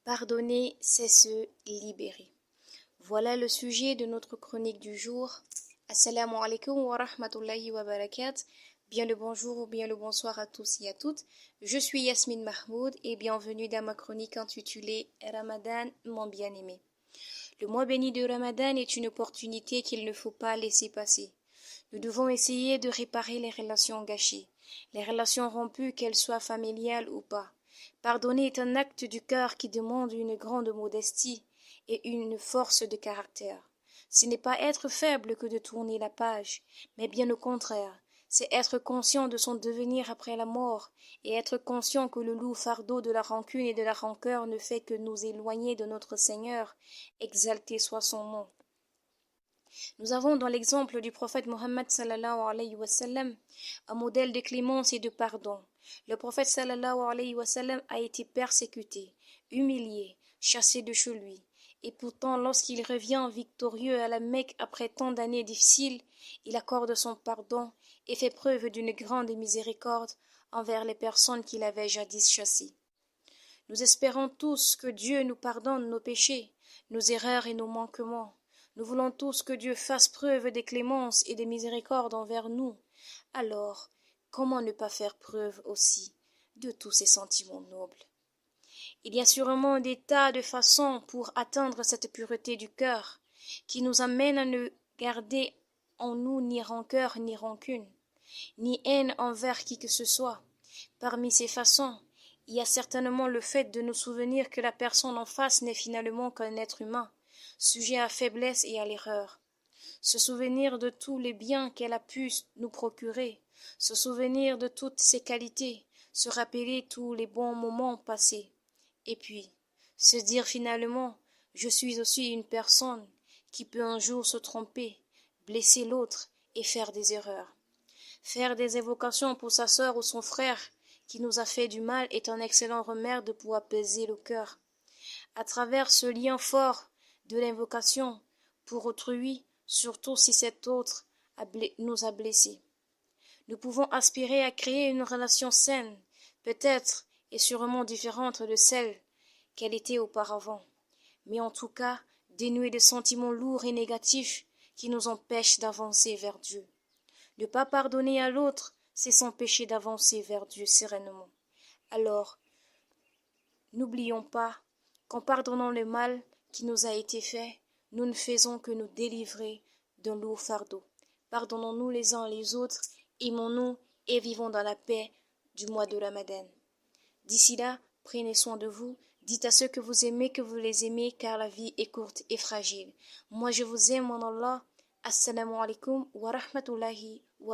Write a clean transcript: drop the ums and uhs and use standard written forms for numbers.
Pardonner, c'est se libérer. Voilà le sujet de notre chronique du jour. Assalamu alaikum wa rahmatullahi wa barakatuh. Bien le bonjour ou bien le bonsoir à tous et à toutes. Je suis Yasmine Mahmoud et bienvenue dans ma chronique intitulée Ramadan, mon bien-aimé. Le mois béni de Ramadan est une opportunité qu'il ne faut pas laisser passer. Nous devons essayer de réparer les relations gâchées, les relations rompues, qu'elles soient familiales ou pas. Pardonner est un acte du cœur qui demande une grande modestie et une force de caractère. Ce n'est pas être faible que de tourner la page, mais bien au contraire, c'est être conscient de son devenir après la mort et être conscient que le lourd fardeau de la rancune et de la rancœur ne fait que nous éloigner de notre Seigneur, exalté soit son nom. Nous avons dans l'exemple du prophète Mohammed sallallahu alayhi wa sallam un modèle de clémence et de pardon. Le prophète sallallahu alayhi wa sallam a été persécuté, humilié, chassé de chez lui. Et pourtant, lorsqu'il revient victorieux à la Mecque après tant d'années difficiles, il accorde son pardon et fait preuve d'une grande miséricorde envers les personnes qu'il avait jadis chassées. Nous espérons tous que Dieu nous pardonne nos péchés, nos erreurs et nos manquements. Nous voulons tous que Dieu fasse preuve de clémence et de miséricorde envers nous. Alors, comment ne pas faire preuve aussi de tous ces sentiments nobles? Il y a sûrement des tas de façons pour atteindre cette pureté du cœur, qui nous amène à ne garder en nous ni rancœur ni rancune, ni haine envers qui que ce soit. Parmi ces façons, il y a certainement le fait de nous souvenir que la personne en face n'est finalement qu'un être humain, sujet à faiblesse et à l'erreur. Se souvenir de tous les biens qu'elle a pu nous procurer, se souvenir de toutes ses qualités, se rappeler tous les bons moments passés. Et puis, se dire finalement, je suis aussi une personne qui peut un jour se tromper, blesser l'autre et faire des erreurs. Faire des évocations pour sa sœur ou son frère qui nous a fait du mal est un excellent remède pour apaiser le cœur. À travers ce lien fort de l'invocation pour autrui, surtout si cet autre nous a blessés, nous pouvons aspirer à créer une relation saine, peut-être et sûrement différente de celle qu'elle était auparavant, mais en tout cas dénuée de sentiments lourds et négatifs qui nous empêchent d'avancer vers Dieu. Ne pas pardonner à l'autre, c'est s'empêcher d'avancer vers Dieu sereinement. Alors, n'oublions pas qu'en pardonnant le mal qui nous a été fait, nous ne faisons que nous délivrer d'un lourd fardeau. Pardonnons-nous les uns les autres, aimons-nous et vivons dans la paix du mois de Ramadan. D'ici là, prenez soin de vous, dites à ceux que vous aimez que vous les aimez, car la vie est courte et fragile. Moi je vous aime en Allah. Assalamu alaikum wa rahmatullahi wa barakatuh.